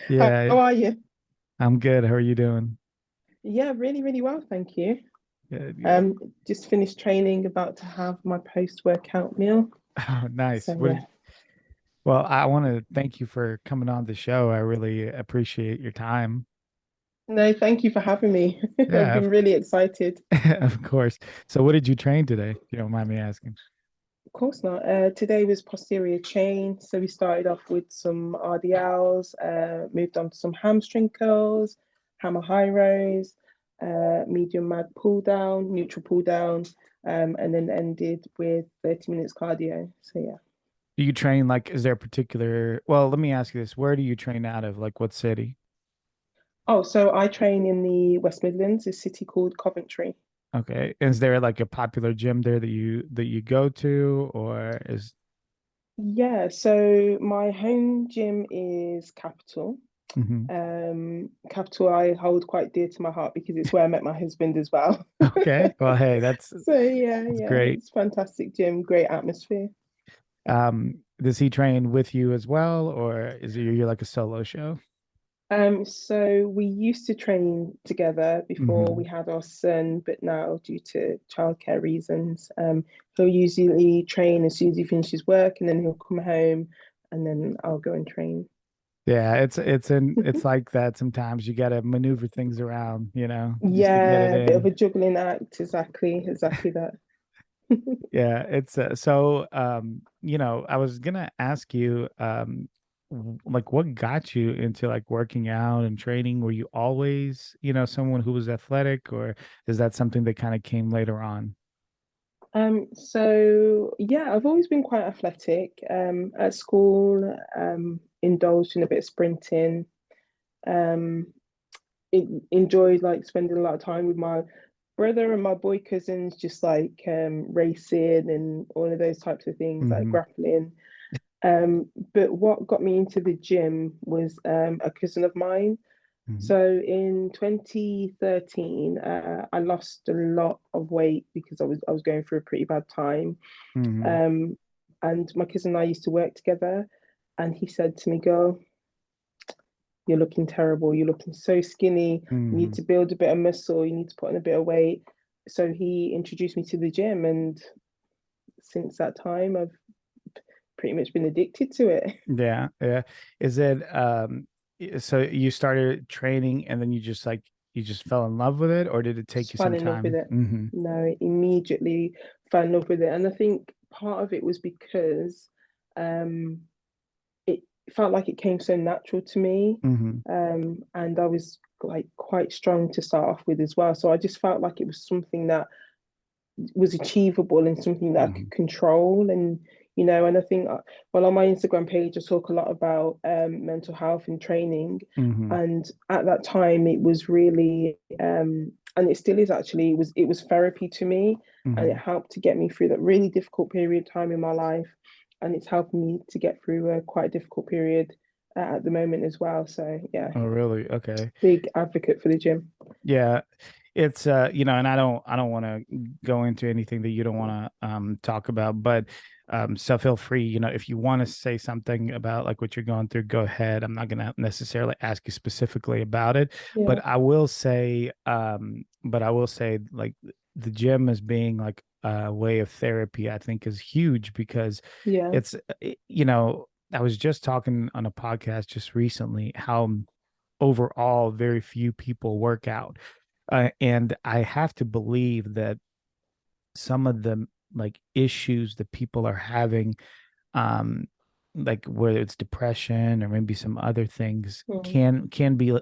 How Yeah, are you? I'm good. How are you doing? Yeah, really, really well, thank you. Good, good. Um, just finished training, about to have my post-workout meal. Oh, nice. So yeah. Well, I want to thank you for coming on the show. I really appreciate your time. No, thank you for having me. I've Yeah, been really excited. of course. So what did you train today, if you don't mind me asking? Of course not. Today was posterior chain. So we started off with some RDLs, moved on to some hamstring curls, hammer high rows, medium mag pull down, neutral pull down, and then ended with 30 minutes cardio. So yeah. Do you train like, is there a particular, well, let me ask you this. Where do you train out of? Like what city? Oh, so I train in the West Midlands, a city called Coventry. Okay. Is there like a popular gym there that you go to or is Yeah, so my home gym is Capital. Mhm. Capital I hold quite dear to my heart because it's where I met my husband as well. Okay. Well, hey, that's So yeah, that's yeah, great. it's fantastic gym, great atmosphere. Does he train with you as well, or is it you're like a solo show? So we used to train together before we Hmm. had our son, but now due to childcare reasons, he'll usually train as soon as he finishes work, and then he'll come home, and then I'll go and train. Yeah, it's like that sometimes you got to maneuver things around, just to get it Yeah, a bit of in. a juggling act, exactly that. Yeah, it's so I was gonna ask you like what got you into like working out and training? Were you always, someone who was athletic, or is that something that kind of came later on? So yeah, I've always been quite athletic. At school, indulged in a bit of sprinting. Um, enjoyed like spending a lot of time with my brother and my boy cousins, just like racing and all of those types of things, like Hmm. grappling. But what got me into the gym was a cousin of mine. Hmm. So in 2013, I lost a lot of weight because I was going through a pretty bad time. Hmm. Um, and my cousin and I used to work together, and he said to me, "Girl, you're looking terrible. You're looking so skinny. You need Hmm. to build a bit of muscle. You need to put on a bit of weight." So he introduced me to the gym, and since that time, I've pretty much been addicted to it. Yeah, yeah. Is it so you started training and then you just fell in love with it, or did it take Just you fell some in love with time? it. Hmm. No, immediately fell in love with it. And I think part of it was because um, it felt like it came so natural to me. Hmm. And I was like quite strong to start off with as well. So I just felt like it was something that was achievable and something that I could Hmm. control. And I think, well, on my Instagram page, I talk a lot about mental health and training. Hmm. And at that time, it was really, and it still is actually, it was therapy to me, and it Hmm. helped to get me through that really difficult period of time in my life, and it's helped me to get through a quite difficult period at the moment as well. So yeah, Oh, really? Okay. big advocate for the gym. Yeah. It's and I don't want to go into anything that you don't want to talk about, but so feel free, if you want to say something about like what you're going through, go ahead. I'm not going to necessarily ask you specifically about it, Yeah, but I will say like the gym as being like a way of therapy, I think is huge because yeah, it's I was just talking on a podcast just recently how overall very few people work out, and I have to believe that some of the like issues that people are having, um like whether it's depression or maybe some other things, mm, can be,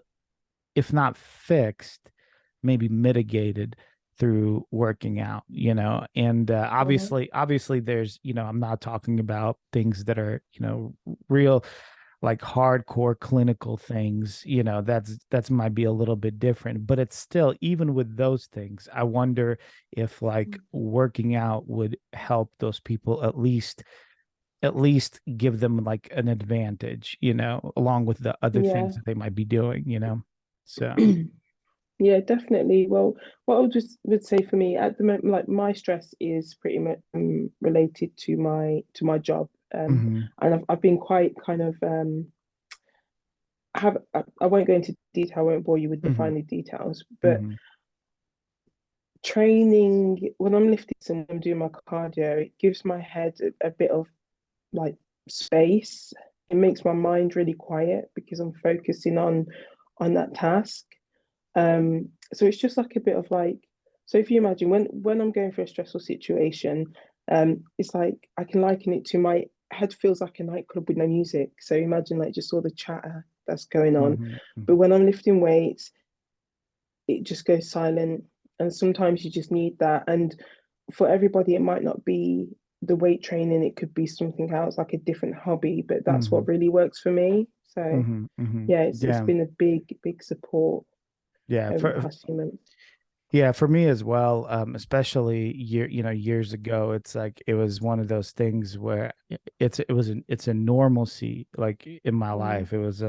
if not fixed, maybe mitigated through working out, and mm, obviously there's, I'm not talking about things that are, real like hardcore clinical things, that's might be a little bit different, but it's still, even with those things, I wonder if like working out would help those people, at least give them like an advantage, along with the other things yeah. that they might be doing, so. Yeah, definitely. Well, what I would say for me at the moment, like my stress is pretty much related to my job, Hmm. and I've been quite kind of I won't go into detail, I won't bore you with the Hmm. finer details, but Hmm. training when I'm lifting and I'm doing my cardio, it gives my head a bit of like space. It makes my mind really quiet because I'm focusing on that task. So it's just like a bit of like, so if you imagine when I'm going through a stressful situation, it's like I can liken it to my head feels like a nightclub with no music. So imagine like just all the chatter that's going on. Hmm. But Hmm. when I'm lifting weights, it just goes silent. And sometimes you just need that. And for everybody, it might not be the weight training, it could be something else, like a different hobby, but that's Hmm. what really works for me. So Hmm. Hmm. yeah, it's Yeah. been a big support Yeah. over the past few months. Yeah, for me as well, especially years ago, it's like it was one of those things where it's a normalcy like in my Yeah, life. It was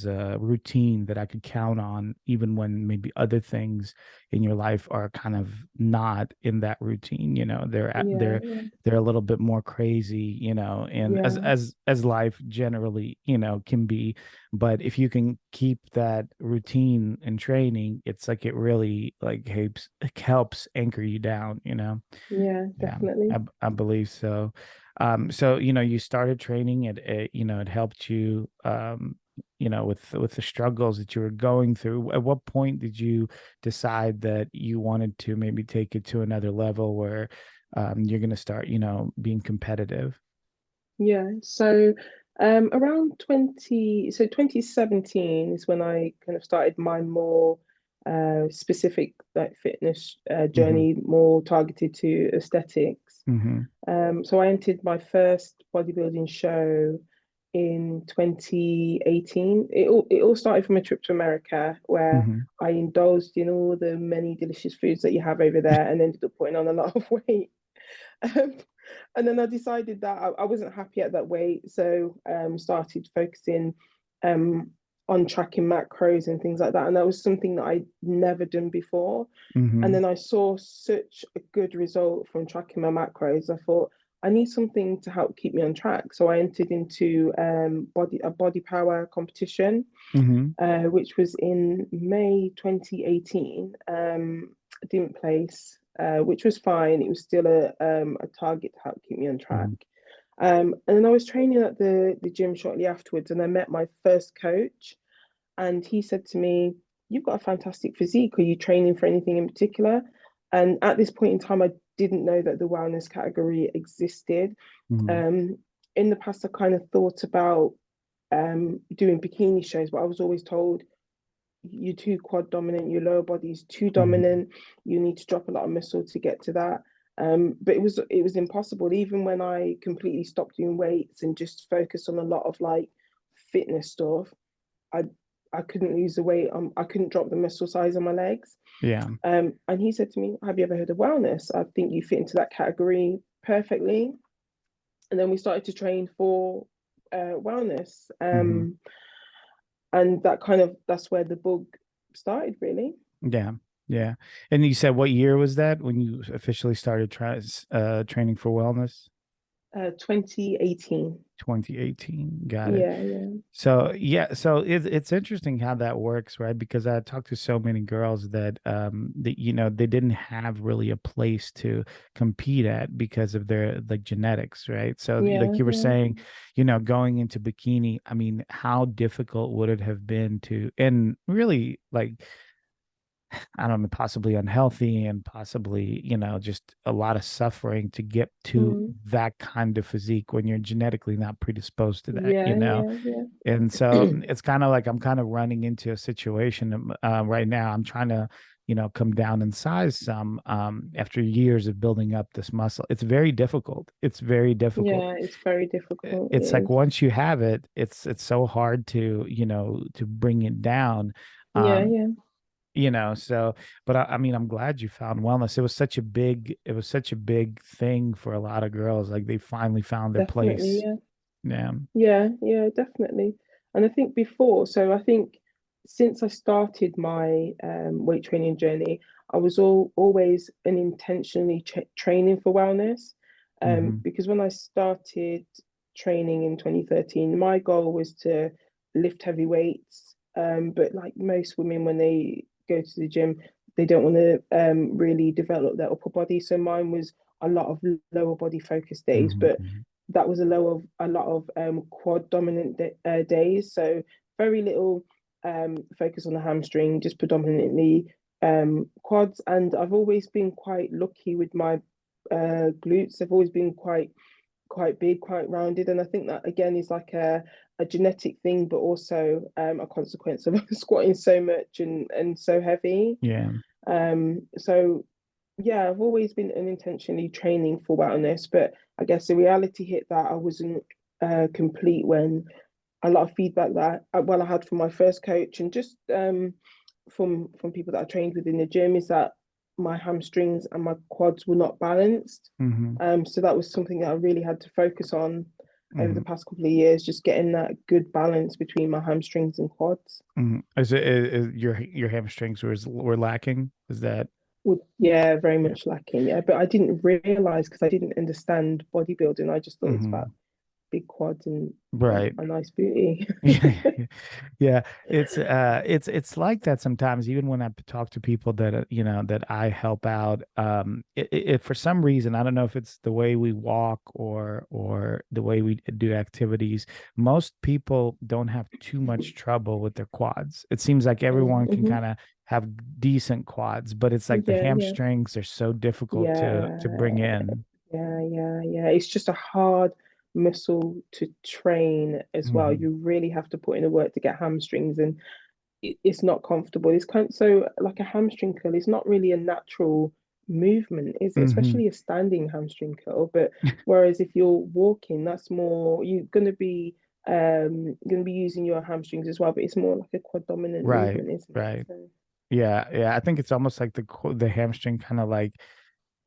a routine that I could count on even when maybe other things in your life are kind of not in that routine, yeah, yeah, they're a little bit more crazy, and as yeah, as life generally, can be. But if you can keep that routine and training, it's like it really like helps anchor you down, yeah, Yeah, definitely. I believe so. So you started training, it helped you, with the struggles that you were going through. At what point did you decide that you wanted to maybe take it to another level where you're going to start, being competitive? Yeah. So around 2017 is when I kind of started my more specific like fitness Hmm. journey, more targeted to aesthetics. Hmm. So I entered my first bodybuilding show in 2018. It all started from a trip to America where Hmm. I indulged in all the many delicious foods that you have over there and ended up putting on a lot of weight. Um, and then I decided that I wasn't happy at that weight, so started focusing um, on tracking macros and things like that. And that was something that I'd never done before. And Hmm. then I saw such a good result from tracking my macros. I thought I need something to help keep me on track. So I entered into a body power competition, Hmm. which was in May 2018. I didn't place, which was fine. It was still a target to help keep me on track. Hmm. And then I was training at the gym shortly afterwards, and I met my first coach, and he said to me, "You've got a fantastic physique. Are you training for anything in particular?" And at this point in time, I didn't know that the wellness category existed. Hmm. Um, in the past, I kind of thought about doing bikini shows, but I was always told you're too quad dominant, your lower body is too Hmm. dominant, you need to drop a lot of muscle to get to that. But it was impossible. Even when I completely stopped doing weights and just focused on a lot of like fitness stuff, I I couldn't lose the weight. I couldn't drop the muscle size on my legs. Yeah. And he said to me, "Have you ever heard of wellness? I think you fit into that category perfectly." And then we started to train for wellness. Hmm. And that's where the bug started, really. Yeah. Yeah. And you said what year was that when you officially started training for wellness? 2018. 2018. Got it. Yeah, yeah, So yeah, so it's interesting how that works, right? Because I talked to so many girls that they didn't have really a place to compete at because of their like genetics, right? So yeah, like you were yeah. saying, going into bikini, I mean, how difficult would it have been to, and really like I don't know, possibly unhealthy and possibly, just a lot of suffering to get to Mm. that kind of physique when you're genetically not predisposed to that, Yeah, yeah, And so yeah. it's kind of like I'm kind of running into a situation right now. I'm trying to, come down in size some after years of building up this muscle. It's very difficult. It's very difficult. Yeah, it's very difficult. It's It like is. once you have it, it's so hard to, to bring it down. Yeah, Um, yeah, so but I mean I'm glad you found wellness. It was such a big thing for a lot of girls, like they finally found their definitely. place. Yeah. Yeah. Yeah, yeah, definitely. And I think before, so I think since I started my weight training journey, I was always an intentionally training for wellness. Hmm. Because when I started training in 2013, my goal was to lift heavy weights. But like most women, when they go to the gym, they don't want to really develop their upper body. So mine was a lot of lower body focus days, Hmm. but that was a lot of quad dominant days. So very little focus on the hamstring, just predominantly quads. And I've always been quite lucky with my glutes. They've always been quite big, quite rounded. And I think that again is like a genetic thing, but also a consequence of squatting so much and so heavy. Yeah. So yeah, I've always been unintentionally training for wellness, but I guess the reality hit that I wasn't complete when a lot of feedback that I had from my first coach and just from people that I trained with in the gym is that my hamstrings and my quads were not balanced. Hmm. So that was something that I really had to focus on over Hmm. the past couple of years, just getting that good balance between my hamstrings and quads. Hmm. Is your hamstrings were lacking? Is that Yeah, very yeah? much lacking. Yeah, but I didn't realize because I didn't understand bodybuilding. I just thought it's about Hmm. big quads and Right. a nice booty. Yeah, yeah. It's like that sometimes. Even when I talk to people that that I help out, for some reason I don't know if it's the way we walk or the way we do activities. Most people don't have too much trouble with their quads. It seems like everyone can Mm-hmm. kind of have decent quads, but it's like the Yeah, yeah, hamstrings are so difficult to bring yeah, in. yeah. It's just a hard muscle to train as well. Hmm. You really have to put in the work to get hamstrings, and it's not comfortable. It's kind of, so like a hamstring curl is not really a natural movement, is it? Hmm. Especially a standing hamstring curl. But whereas if you're walking, that's more you're gonna be using your hamstrings as well, but it's more like a quad dominant Right, movement, isn't it? right. So Yeah, yeah. I think it's almost like the hamstring kind of like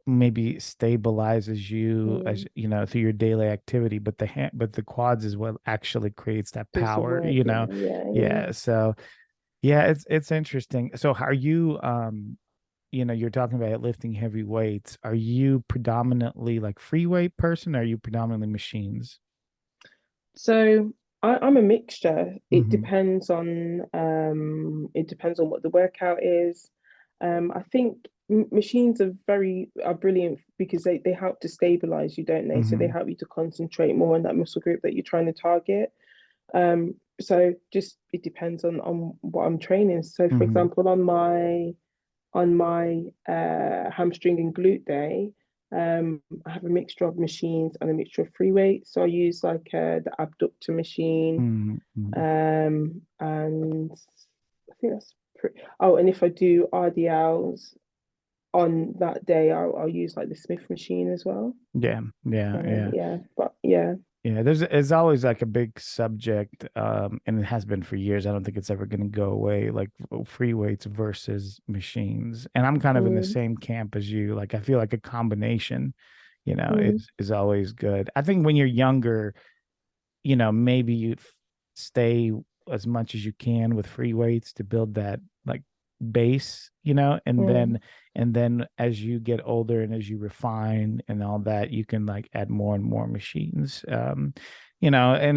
maybe stabilizes you as mm, through your daily activity, but the quads is what actually creates that does the power, work. Yeah. Yeah. So yeah, it's interesting. So are you you're talking about lifting heavy weights. Are you predominantly like free weight person or are you predominantly machines? So I'm a mixture. Mm-hmm. It depends on what the workout is. I think machines are brilliant because they help to stabilize you, don't they? So they Mm-hmm. help you to concentrate more on that muscle group that you're trying to target. So just it depends on what I'm training. So for Mm-hmm. example, on my hamstring and glute day, I have a mixture of machines and a mixture of free weight. So I use like the abductor machine, Mm-hmm. and I think that's pretty. Oh, and if I do RDLs on that day, I'll use like the Smith machine as well. Yeah, yeah, yeah. Yeah, but yeah, Yeah, there's always like a big subject, and it has been for years. I don't think it's ever going to go away, like free weights versus machines. And I'm kind of in the mm, same camp as you. Like I feel like a combination, mm, is always good. I think when you're younger, maybe you stay as much as you can with free weights to build that like base, mm, and then as you get older and as you refine and all that, you can like add more and more machines. And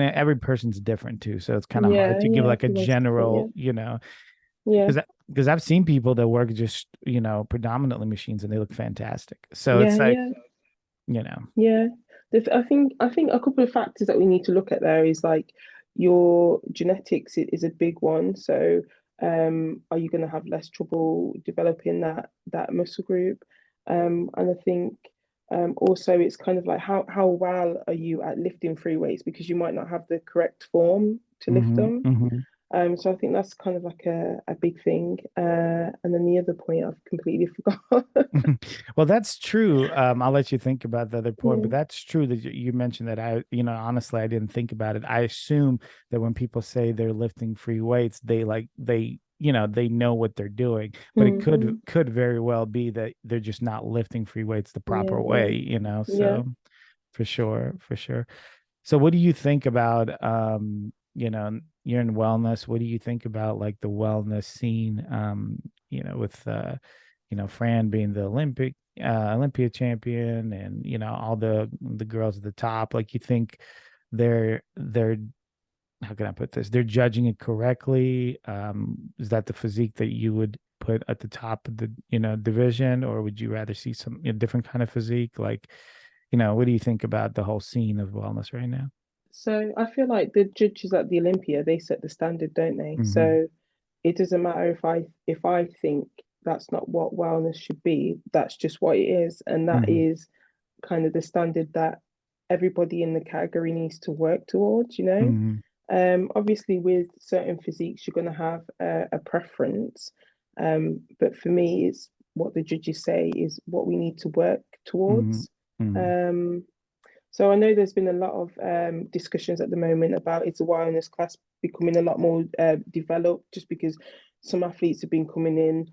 every person's different too. So it's kind of hard to give yeah. like a Everyone's different. general, Yeah, because I've seen people that work just, predominantly machines and they look fantastic. So it's yeah, like, yeah. you know, Yeah, I think a couple of factors that we need to look at there is like your genetics is a big one. So, are you going to have less trouble developing that muscle group? And I think also it's kind of like how well are you at lifting free weights because you might not have the correct form to lift hmm them. hmm So I think that's kind of like a big thing. And then the other point I've completely forgot. Well, that's true. I'll let you think about the other point, but Yeah. that's true that you mentioned that. Honestly, I didn't think about it. I assume that when people say they're lifting free weights, they know what they're doing, but it could Hmm. could very well be that they're just not lifting free weights the proper Yeah, way. yeah. So for sure, for sure. So what do you think about you're in wellness. What do you think about like the wellness scene with Fran being the Olympia champion and all the girls at the top. Like you think they're how can I put this? They're judging it correctly. Is that the physique that you would put at the top of the, division, or would you rather see some different kind of physique? Like, what do you think about the whole scene of wellness right now? So I feel like the judges at the Olympia, they set the standard, don't they? Hmm. So it doesn't matter if I think that's not what wellness should be, that's just what it is. And that Hmm. is kind of the standard that everybody in the category needs to work towards, you know? Hmm. Obviously, with certain physiques, you're going to have a preference. But for me, it's what the judges say is what we need to work Hmm. towards. Hmm. Um, so I know there's been a lot of discussions at the moment about its wellness class becoming a lot more developed, just because some athletes have been coming in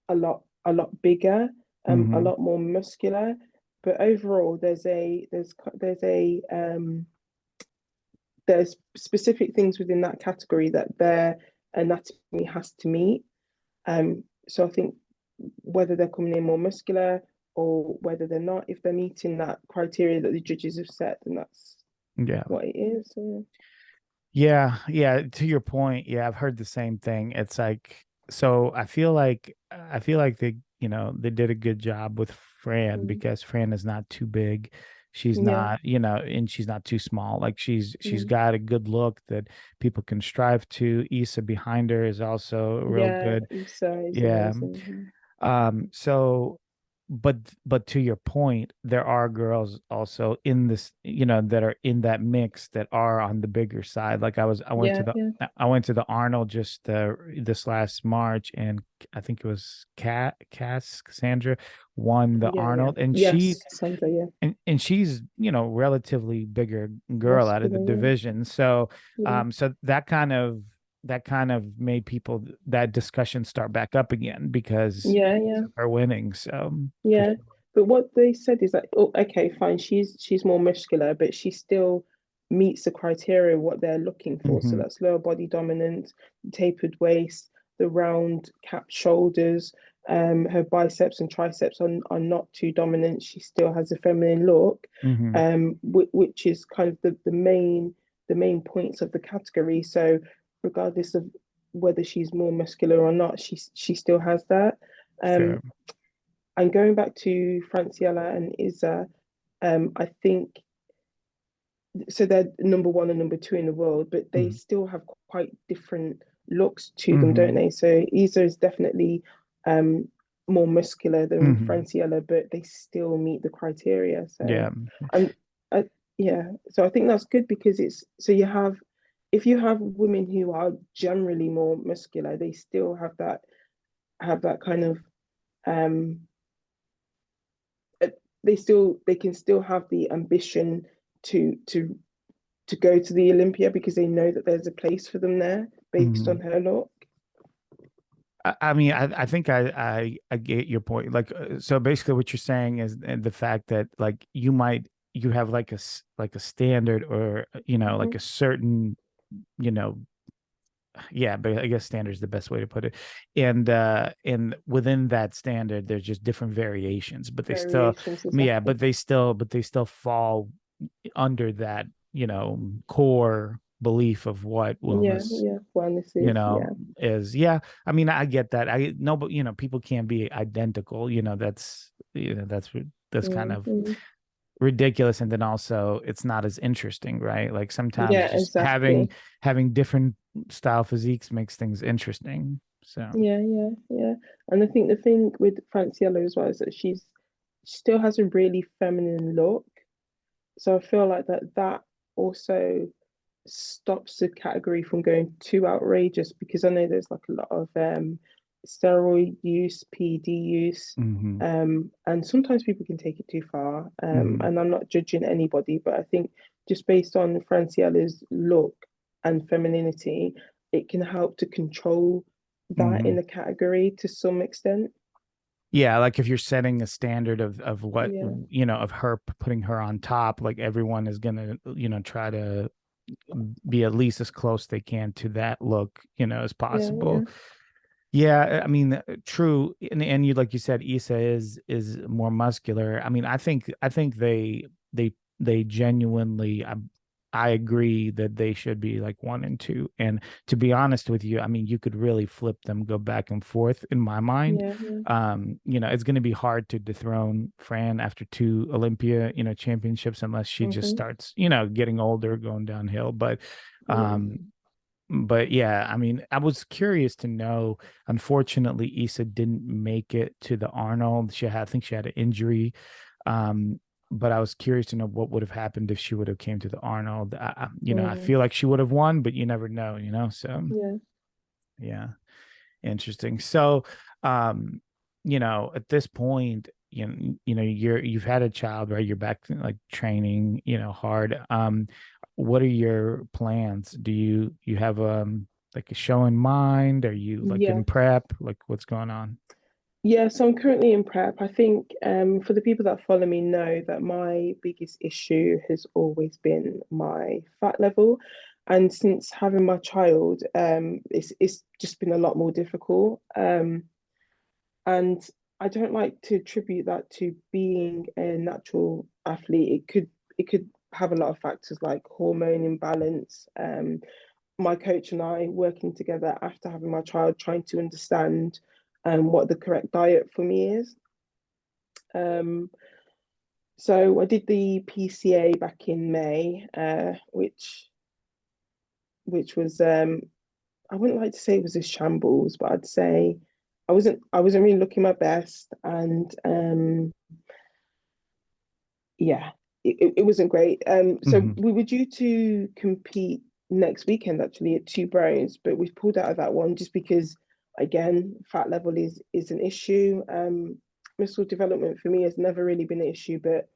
a lot bigger, a Hmm. lot more muscular. But overall, there's specific things within that category that their anatomy has to meet. So I think whether they're coming in more muscular or whether they're not, if they're meeting that criteria that the judges have set, then that's Yeah. what it is. So, Yeah, yeah, to your point, yeah, I've heard the same thing. It's like, so I feel like they did a good job with Fran mm, because Fran is not too big. She's yeah, not, and she's not too small. Like she's mm, got a good look that people can strive to. Issa behind her is also real yeah, good. Issa is Yeah. amazing. So, but to your point, there are girls also in this, that are in that mix that are on the bigger side. Like Yeah, yeah, I went to the Arnold just this last March, and I think it was Cassandra won the yeah, yeah. Arnold, and Yes, Cassandra, yeah, she's relatively bigger girl out of the muscular, division. So yeah, so that kind of made people, that discussion start back up again because yeah, yeah, of her winning. So for yeah. sure. But what they said is that, oh, okay, fine, she's more muscular, but she still meets the criteria of what they're looking for. So Hmm. that's lower body dominance, tapered waist, the round capped shoulders. Her biceps and triceps are not too dominant. She still has a feminine look, Hmm. which is kind of the main points of the category. So regardless of whether she's more muscular or not, she still has that. Um, Sure. and going back to Franciella and Isa, I think so they're number one and number two in the world, but they Hmm. still have quite different looks to them, don't Hmm. they? So Isa is definitely um, more muscular than Hmm. Franciella, but they still meet the criteria. So, Yeah. and yeah, so I think that's good because it's so if you have women who are generally more muscular, they still have that kind of um they can still have the ambition to go to the Olympia because they know that there's a place for them there based Hmm. on her look. I mean, I think I get your point. Like, so basically, what you're saying is the fact that like you have like like a standard, or like Mhm. a certain, you know yeah, but I guess standard is the best way to put it. And within that standard, there's just different variations, but they still, Variations, yeah, exactly. but they still fall under that, core belief of what Yeah, wellness, yeah. Wellness you is, know, yeah. is. Yeah. I mean, I get that. I know, but people can't be identical. That's kind of Mhm. ridiculous, and then also it's not as interesting, right? Like sometimes Yeah, just having exactly. having different style physiques makes things interesting. So. Yeah, yeah, yeah. And I think the thing with Franciella as well is that she still has a really feminine look. So I feel like that also stops the category from going too outrageous because I know there's like a lot of steroid use, PD use, Hmm. and sometimes people can take it too far. Hmm. And I'm not judging anybody, but I think just based on Franciella's look and femininity, it can help to control that in Hmm. the category to some extent. Yeah, like if you're setting a standard of what, Yeah, of her, putting her on top, like everyone is gonna, try to be at least as close they can to that look, as yeah, yeah. possible. Yeah, I mean, true, and you, like you said, Issa is more muscular. I mean, I think they genuinely, I agree that they should be like 1 and 2. And to be honest with you, I mean, you could really flip them, go back and forth in my mind. Yeah, yeah. It's going to be hard to dethrone Fran after 2 Olympia, championships unless she just Mm-hmm. starts, getting older, going downhill. Yeah. But yeah, I mean, I was curious to know. Unfortunately, Issa didn't make it to the Arnold. I think she had an injury. Um, but I was curious to know what would have happened if she would have came to the Arnold. I Mm, feel like she would have won, but you never know, So yeah. yeah, interesting. So, at this point, you've had a child, right? You're back to like training, hard. What are your plans? Do you have like a show in mind? Are you like Yeah. in prep? Like what's going on? Yeah, so I'm currently in prep. I think for the people that follow me know that my biggest issue has always been my fat level. And since having my child, it's just been a lot more difficult. And I don't like to attribute that to being a natural athlete. It could have a lot of factors like hormone imbalance. My coach and I working together after having my child, trying to understand what the correct diet for me is. Um, so I did the PCA back in May, which was I wouldn't like to say it was a shambles, but I'd say I wasn't really looking my best, and yeah, it wasn't great. So Hmm. we were due to compete next weekend actually at Two Bros, but we've pulled out of that one just because, again, fat level is an issue. Muscle development for me has never really been an issue, but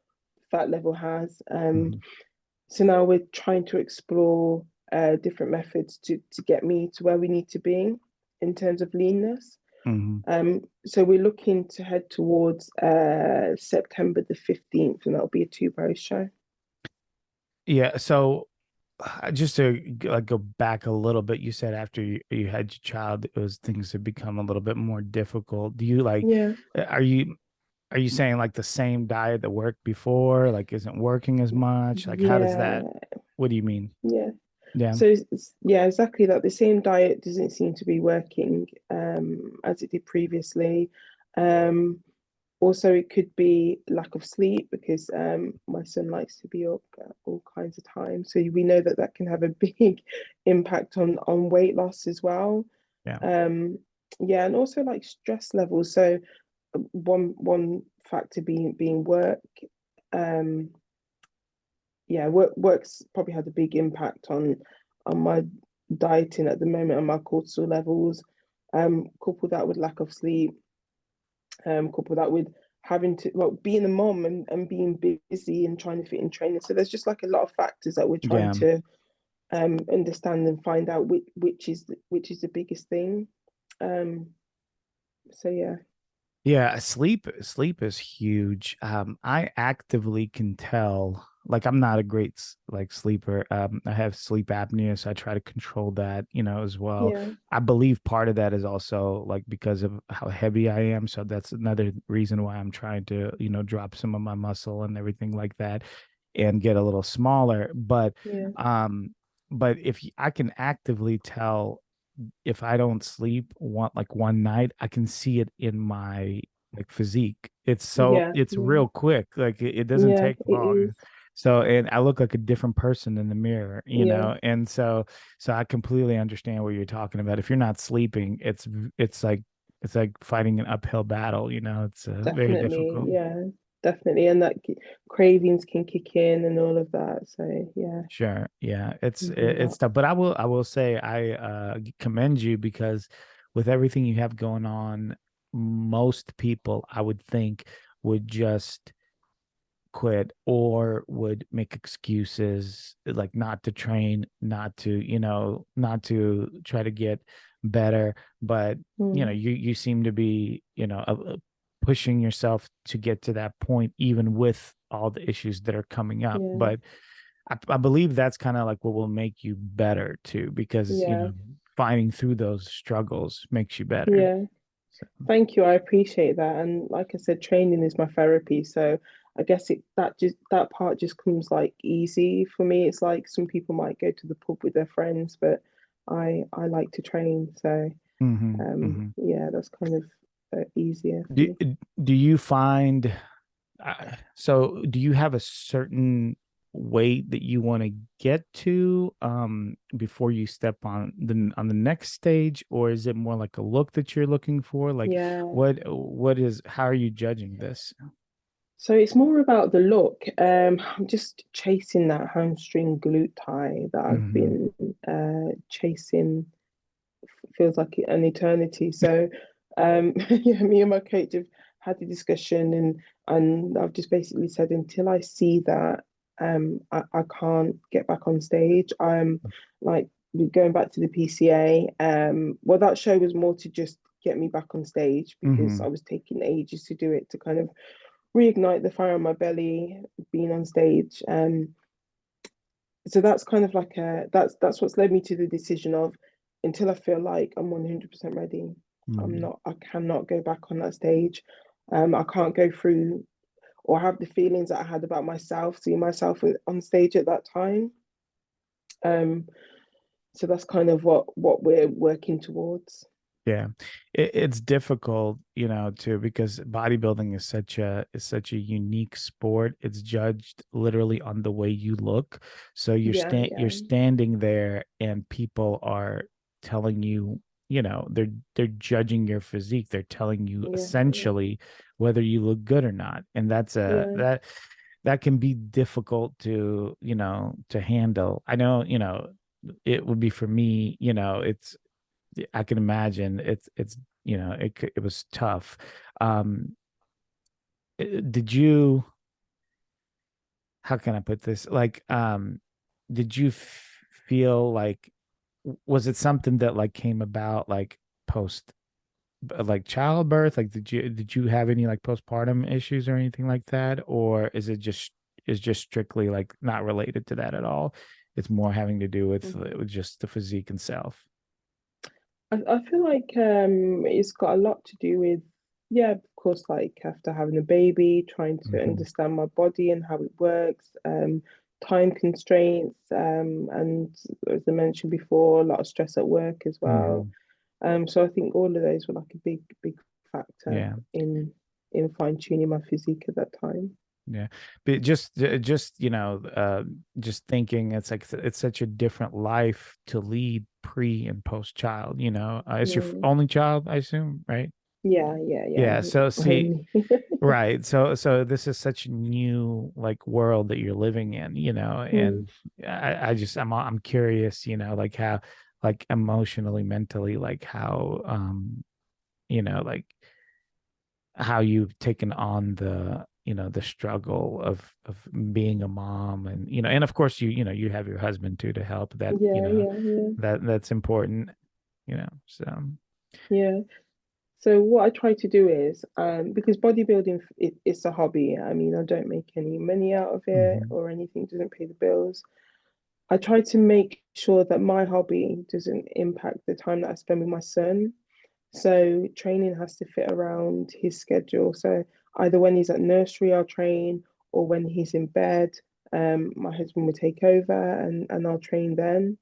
fat level has. Hmm. So now we're trying to explore different methods to get me to where we need to be in terms of leanness. Hmm. So we're looking to head towards September the 15th, and that'll be a two-bro show. Yeah. So just to like go back a little bit, you said after you had your child, it was things have become a little bit more difficult. Do you like, Yeah, are you saying like the same diet that worked before, like isn't working as much? Like how does that, yeah, what do you mean? yeah. Yeah. So yeah, exactly that. The same diet doesn't seem to be working as it did previously. Um, Also, it could be lack of sleep because my son likes to be up at all kinds of times. So we know that that can have a big impact on weight loss as well. Yeah. Um, yeah, and also like stress levels. So one factor being work. Um, yeah, work's probably had a big impact on my dieting at the moment and my cortisol levels. Couple that with lack of sleep, couple that with having to well being a mom and being busy and trying to fit in training. So there's just like a lot of factors that we're trying Yeah. to understand and find out which is the biggest thing. Um, so yeah, Yeah, sleep is huge. I actively can tell, like I'm not a great like sleeper. I have sleep apnea, so I try to control that, as well. yeah, I believe part of that is also like because of how heavy I am, so that's another reason why I'm trying to, drop some of my muscle and everything like that and get a little smaller. yeah, But if I can actively tell if I don't sleep one night, I can see it in my like physique. yeah, It's yeah, real quick. Like it doesn't yeah. take It long. is. So and I look like a different person in the mirror, Yeah, And so I completely understand what you're talking about. If you're not sleeping, it's like it's like fighting an uphill battle, It's very definitely. difficult. Yeah, definitely. And that cravings can kick in and all of that. So yeah, Sure. Yeah. do It's that. tough, but I will say I commend you because with everything you have going on, most people I would think would just quit or would make excuses like not to train, not to try to get better, but Mm, you seem to be, pushing yourself to get to that point even with all the issues that are coming up. yeah, But I believe that's kind of like what will make you better too, because yeah, fighting through those struggles makes you better. yeah. So Thank you. I appreciate that. And like I said, training is my therapy. So I guess that part just comes like easy for me. It's like some people might go to the pub with their friends, but I like to train, so Hmm. Hmm. yeah, that's kind of easier for Do me. do you find so do you have a certain weight that you want to get to before you step on the next stage, or is it more like a look that you're looking for? Like Yeah. what is how are you judging this? So it's more about the look. I'm just chasing that hamstring glute tie that I've Hmm. been chasing, feels like an eternity. So yeah, me and my coach have had the discussion, and I've just basically said until I see that, I can't get back on stage. I'm like going back to the PCA. Well, that show was more to just get me back on stage because I Hmm. was taking ages to do it, to kind of reignite the fire on my belly, being on stage. So that's kind of like that's what's led me to the decision of, until I feel like I'm 100% ready, Hmm. I cannot go back on that stage. I can't go through or have the feelings that I had about myself, seeing myself on stage at that time. Um, so that's kind of what we're working towards. Yeah, it's difficult, too, because bodybuilding is such a unique sport. It's judged literally on the way you look. So Yeah, you're yeah, standing there, and people are telling you, they're judging your physique. They're telling you yeah, yeah, essentially whether you look good or not, and yeah, that can be difficult to to handle. I know, it would be for me. I can imagine it's it was tough. Um, did you? How can I put this? Like, did you feel like was it something that like came about like post like childbirth? Like, did you have any like postpartum issues or anything like that, or is just strictly like not related to that at all? It's more having to do with just the physique and self. I feel like it's got a lot to do with, yeah, of course, like after having a baby, trying to Hmm. understand my body and how it works, time constraints, and as I mentioned before, a lot of stress at work as well. Hmm. So I think all of those were like a big factor Yeah. in fine-tuning my physique at that time. Yeah, but just just thinking, it's like it's such a different life to lead pre and post child. It's your Mm. only child, I assume, right? Yeah, yeah, Yeah. So see, only. right. So this is such a new like world that you're living in, Mm. and I'm curious, like how like emotionally, mentally, like how like how you've taken on the struggle of being a mom, and and of course you have your husband too to help, that Yeah, yeah, yeah, that's important, so yeah. So what I try to do is, because bodybuilding it's a hobby. I mean, I don't make any money out of it hmm. or anything. Doesn't pay the bills. I try to make sure that my hobby doesn't impact the time that I spend with my son. So training has to fit around his schedule. So either when he's at nursery, I'll train, or when he's in bed, my husband will take over and I'll train then.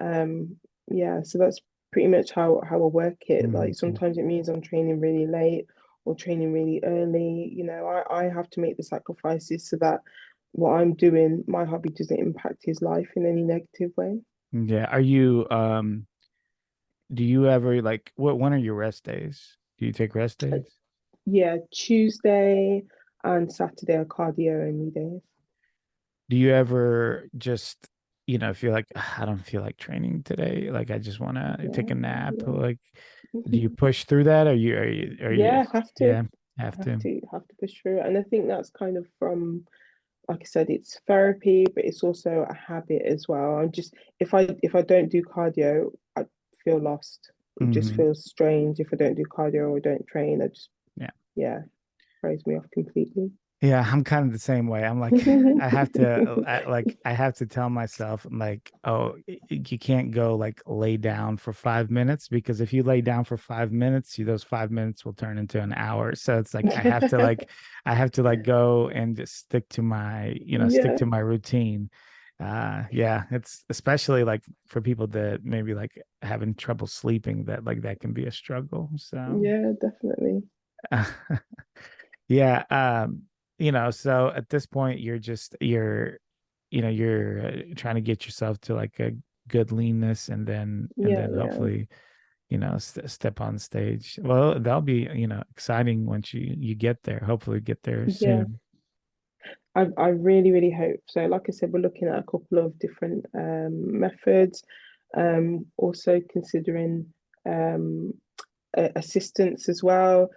Um, yeah, so that's pretty much how I work it. Like Hmm. sometimes it means I'm training really late or training really early. I have to make the sacrifices so that what I'm doing, my hobby doesn't impact his life in any negative way. Yeah, are you do you ever like when are your rest days? Do you take rest Uh, days? Yeah, Tuesday and Saturday are cardio only days. Do you ever just feel like, "Ah, I don't feel like training today, like I just want to take a Yeah, nap," yeah. like do you push through that? Are you Yeah, have to. yeah, have Have to. to have to push through. And I think that's kind of from, like I said, it's therapy, but it's also a habit as well. I'm just, if I don't do cardio, I feel lost. It just Hmm. feels strange if I don't do cardio or don't train. I just, Yeah. yeah, throws me off completely. Yeah, I'm kind of the same way. I'm like, I have to, I have to tell myself, like, oh, you can't go like lay down for 5 minutes because if you lay down for 5 minutes, those 5 minutes will turn into an hour. So it's like I have to like go and just stick to my, stick Yeah, to my routine. Yeah, it's especially like for people that maybe like having trouble sleeping, that like that can be a struggle. So. yeah, definitely. Yeah, so at this point you're trying to get yourself to like a good leanness and Yeah, then yeah, hopefully, step on stage. Well, that'll be, exciting once you get there. Hopefully get there yeah. soon. I really, really hope so. Like I said, we're looking at a couple of different methods. Also considering um, assistance as well,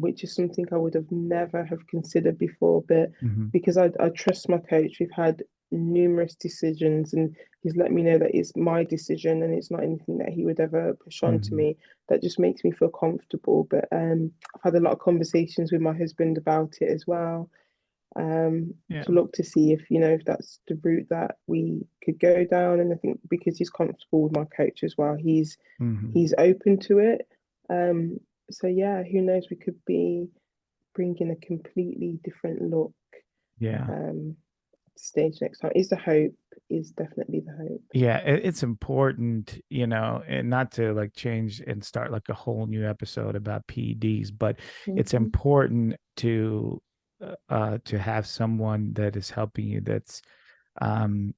which is something I would have never have considered before. But Hmm. because I trust my coach, we've had numerous decisions, and he's let me know that it's my decision and it's not anything that he would ever push on to Hmm. me. That just makes me feel comfortable. But I've had a lot of conversations with my husband about it as well, Yeah. to look to see if if that's the route that we could go down. And I think because he's comfortable with my coach as well, Hmm. he's open to it. Um, so yeah, who knows? We could be bringing a completely different look Yeah. um, stage next time. Is the hope? Is definitely the hope. Yeah, it's important, and not to like change and start like a whole new episode about PEDs, but it's Hmm. important to have someone that is helping you that's um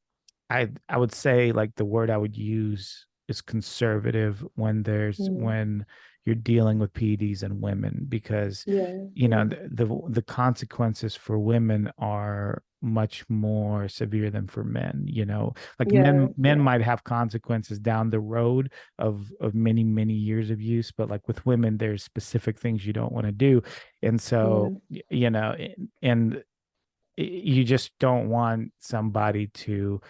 I would say like the word I would use is conservative Mm. when you're dealing with PEDs and women because Yeah, yeah, the consequences for women are much more severe than for men. Like yeah, men yeah. might have consequences down the road of many years of use, but like with women there's specific things you don't want to do. And so Yeah. and you just don't want somebody to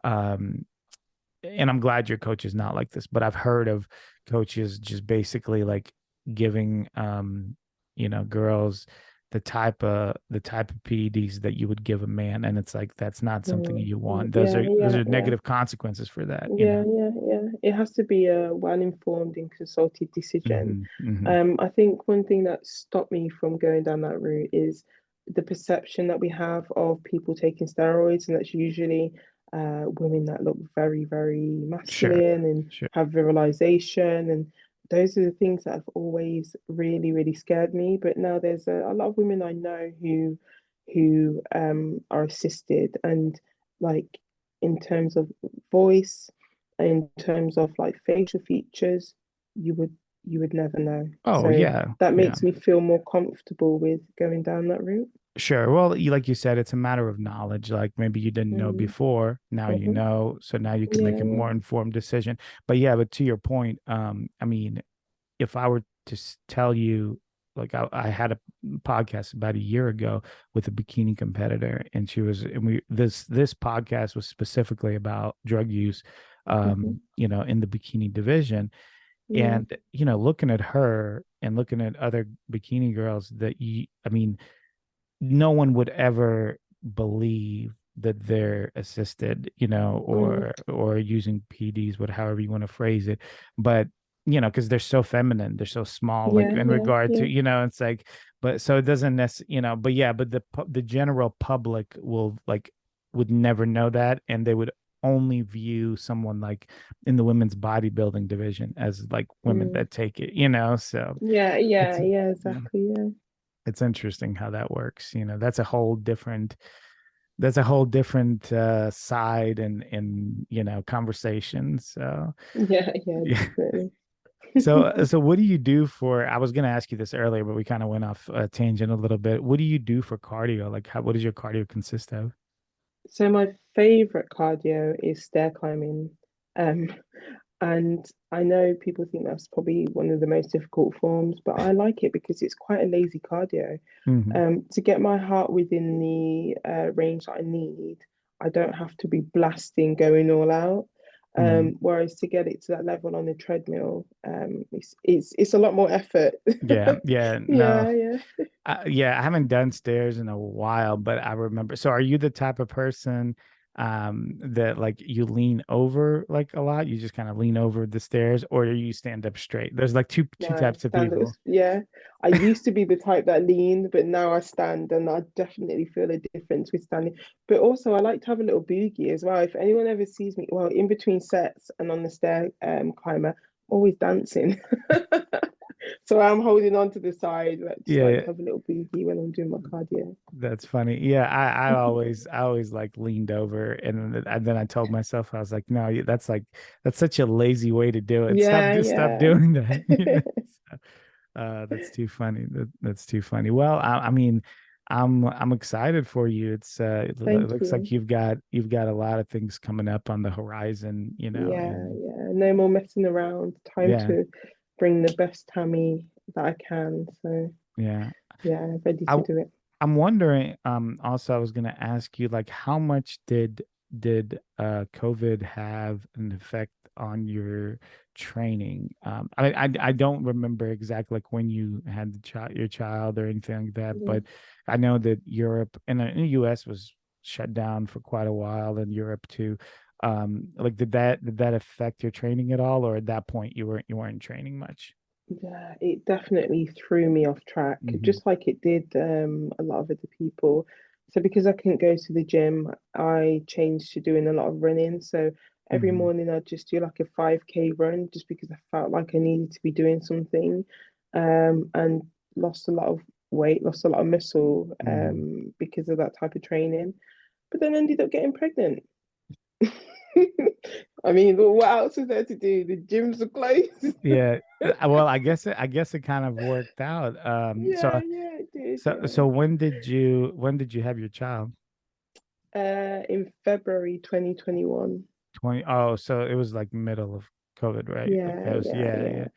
um and I'm glad your coach is not like this, but I've heard of coaches just basically like giving girls the type of PEDs that you would give a man, and it's like that's not something Mm, you mm. want. those Yeah, are those yeah, are yeah. negative consequences for that. Yeah, yeah, yeah. It has to be a well-informed and consulted decision. Hmm. Hmm. I think one thing that stopped me from going down that route is the perception that we have of people taking steroids, and that's usually women that look very, very Sure. masculine and Sure. have virilization, and those are the things that have always really, really scared me. But now there's a lot of women I know who are assisted, and like in terms of voice, in terms of like facial features, you would you would never know. Oh So yeah. that Yeah. makes me feel more comfortable with going down that route. Sure. Well, like you said, it's a matter of knowledge. Like maybe you didn't know Mm, before, now you hmm. know, so now you can make Yeah, a yeah. more informed decision. But yeah, but to your point, I mean, if I were to tell you, like I had a podcast about a year ago with a bikini competitor, and this podcast was specifically about drug use, Hmm. in the bikini division, Yeah. and looking at her and looking at other bikini girls I mean no one would ever believe that they're assisted, Mm, or using PDs, however you want to phrase it. But because they're so feminine, they're so small, like yeah, in yeah, regard to, yeah. it's like, but so it doesn't necessarily, but yeah, but the general public would never know that, and they would only view someone like in the women's bodybuilding division as like women Mm. that take it, so Yeah, yeah, it's yeah, yeah, exactly. Yeah. it's interesting how that works. That's a whole different side and conversation. So Yeah, yeah, yeah. definitely. So what do you do for? I was going to ask you this earlier, but we kind of went off a tangent a little bit. What do you do for cardio? Like, what does your cardio consist of? So my favorite cardio is stair climbing. Um, And I know people think that's probably one of the most difficult forms, but I like it because it's quite a lazy cardio. Hmm. To get my heart within the range that I need, I don't have to be blasting, going all out. Hmm. Whereas to get it to that level on the treadmill, it's a lot more effort. Yeah, yeah, no. Yeah, yeah. Yeah, I haven't done stairs in a while, but I remember. So are you the type of person that like you lean over like a lot? You just kind of lean over the stairs, or you stand up straight? There's like two No, types of stand up. people. Yeah, I used to be the type that leaned, but now I stand, and I definitely feel a difference with standing. But also, I like to have a little boogie as well. If anyone ever sees me, well, in between sets and on the stair climber, always dancing. So I'm holding on to the side, but just like Yeah, to have a little boogie when I'm doing my cardio. that's funny. Yeah, I always like leaned over, and then I told myself, I was like, no, that's such a lazy way to do it. Yeah, Stop yeah. doing that. So, that's too funny. That's too funny. Well, I mean, I'm excited for you. It Thank looks like you. you've got a lot of things coming up on the horizon, Yeah, and yeah. No more messing around. Time yeah, to bring the best Tammie that I can. So yeah. yeah, ready to I do it. I'm wondering, also I was gonna ask you like how much did COVID have an effect on your training? I don't remember exactly like when you had your child or anything like that, Yeah. but I know that Europe and in the US was shut down for quite a while, and Europe too. Like did that affect your training at all, or at that point you weren't training much? Yeah, it definitely threw me off track, Hmm. just like it did a lot of other people. So because I couldn't go to the gym, I changed to doing a lot of running. So every Hmm. morning I'd just do like a 5K run just because I felt like I needed to be doing something. And lost a lot of weight, lost a lot of muscle Hmm. because of that type of training. But then ended up getting pregnant. I mean, what else is there to do? The gyms are closed. Yeah. Well, I guess it kind of worked out. Yeah, yeah, it did. So Yeah. when did you have your child? In February 2021. 20. Oh, so it was like middle of COVID, right? Like Yeah, that was, yeah, yeah, yeah. yeah.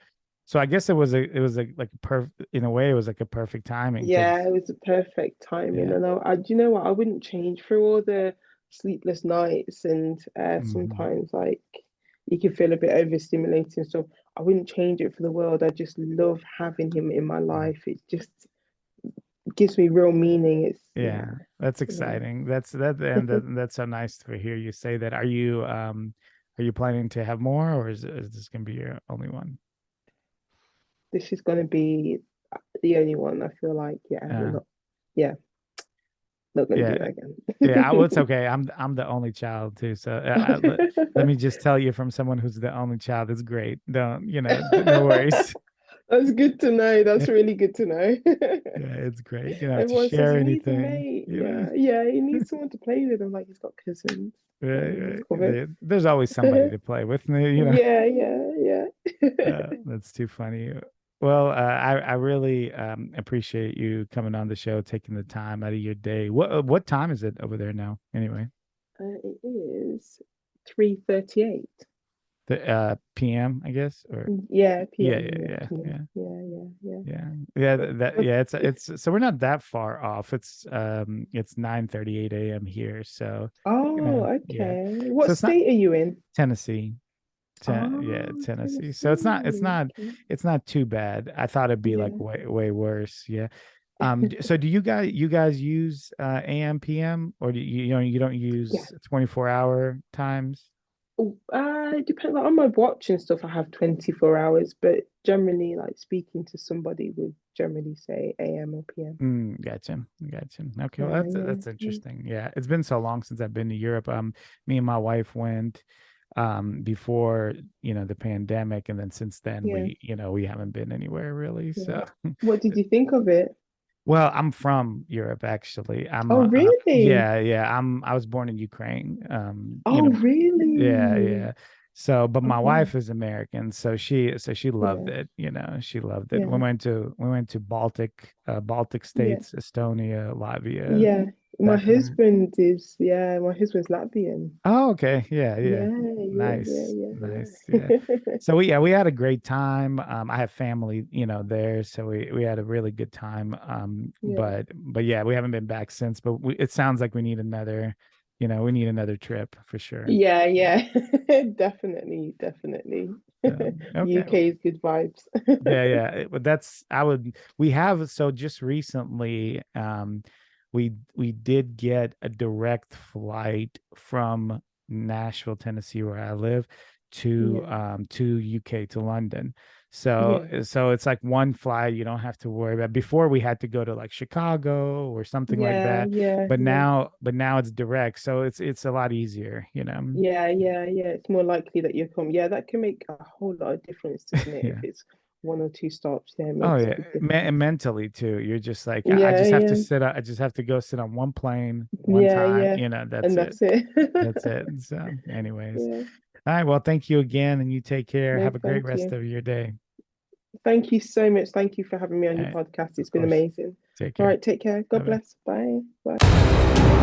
So I guess it was like a perfect, in a way it was like a perfect timing Yeah, because it was a perfect timing. yeah. And do you know what? I wouldn't change through all the sleepless nights and Hmm. sometimes like you can feel a bit overstimulated and stuff. I wouldn't change it for the world. I just love having him in my life. It just gives me real meaning. It's Yeah, that's yeah. exciting. That's so nice to hear you say that. Are you planning to have more, or is this gonna be your only one? This is gonna be the only one. I feel like, Uh, yeah, not gonna do yeah, that yeah. Well, it's again. okay. I'm the only child too, so let me just tell you from someone who's the only child, it's great. Don't no worries. That's good to know. That's really good to know. Yeah, it's great. You don't have to Everyone says share he needs a anything. mate. Yeah, yeah, he needs someone to play with. I'm like, he's got cousins. Right, He's right. covered. There's always somebody to play with me. Yeah, yeah, yeah. That's too funny. Well, I really appreciate you coming on the show, taking the time out of your day. What time is it over there now? Anyway, It is 3:38. the PM, I guess, or Yeah, yeah, PM yeah, in the yeah, afternoon. yeah, Yeah, yeah, yeah. yeah, yeah. What? Yeah. It's so we're not that far off. It's 9:38 a.m. here, so Oh, yeah. okay. What So it's not state are you in? Tennessee. Yeah, Oh, Tennessee. So Tennessee. Okay. it's not too bad. I thought it'd be like Yeah. way worse. Yeah. So do you guys use AM PM, or do you don't Yeah. use 24-hour times? It depends. Like, on my watch and stuff, I have 24 hours, but generally, like speaking to somebody would generally say AM or PM. Gotcha. Okay, well Yeah, that's yeah, interesting. Yeah, it's been so long since I've been to Europe. Me and my wife went before the pandemic, and then since then yeah, we haven't been anywhere really. yeah. So What did you think of it? well, I'm from Europe actually. Oh, really? Yeah. I was born in Ukraine. Oh, Yeah, really? yeah. So, but my Oh, wife is American, so she loved yeah, it. She loved it. We yeah, went to we went to Baltic yeah, states, Estonia, Latvia, yeah. that kind of. My husband's Latvian. Oh, okay. Yeah, yeah. Yeah, yeah, yeah, Nice, yeah, nice. Yeah. yeah. So we had a great time. I have family, there, so we had a really good time. Yeah. But yeah, we haven't been back since. But it sounds like we need another trip for sure. Yeah, yeah. Definitely, definitely. Okay. UK is good vibes. Yeah, yeah. But that's I would we have so just recently we did get a direct flight from Nashville, Tennessee, where I live, Yeah, to UK to London. So yeah, so it's like one flight, you don't have to worry about. Before we had to go to like Chicago or something like yeah, that. yeah, But yeah. now it's direct. So it's a lot easier, you know. Yeah, yeah, yeah. It's more likely that you come. Yeah, that can make a whole lot of difference, doesn't it? If Yeah. it's one or two stops, yeah, it Oh makes a yeah, big difference. and mentally too. You're just like, I Yeah, just have to yeah, sit up. I just have to go sit on one plane one yeah, time. yeah. You know, that's And it. that's it. That's it. So, anyways, Yeah. all right. Well, thank you again, and you take care. No, Have a great thank rest you. of your day. Thank you so much. Thank you for having me on All your right, podcast. It's of been course. amazing. Take All care. right, take care. Bye God bye. bless. Bye. Bye.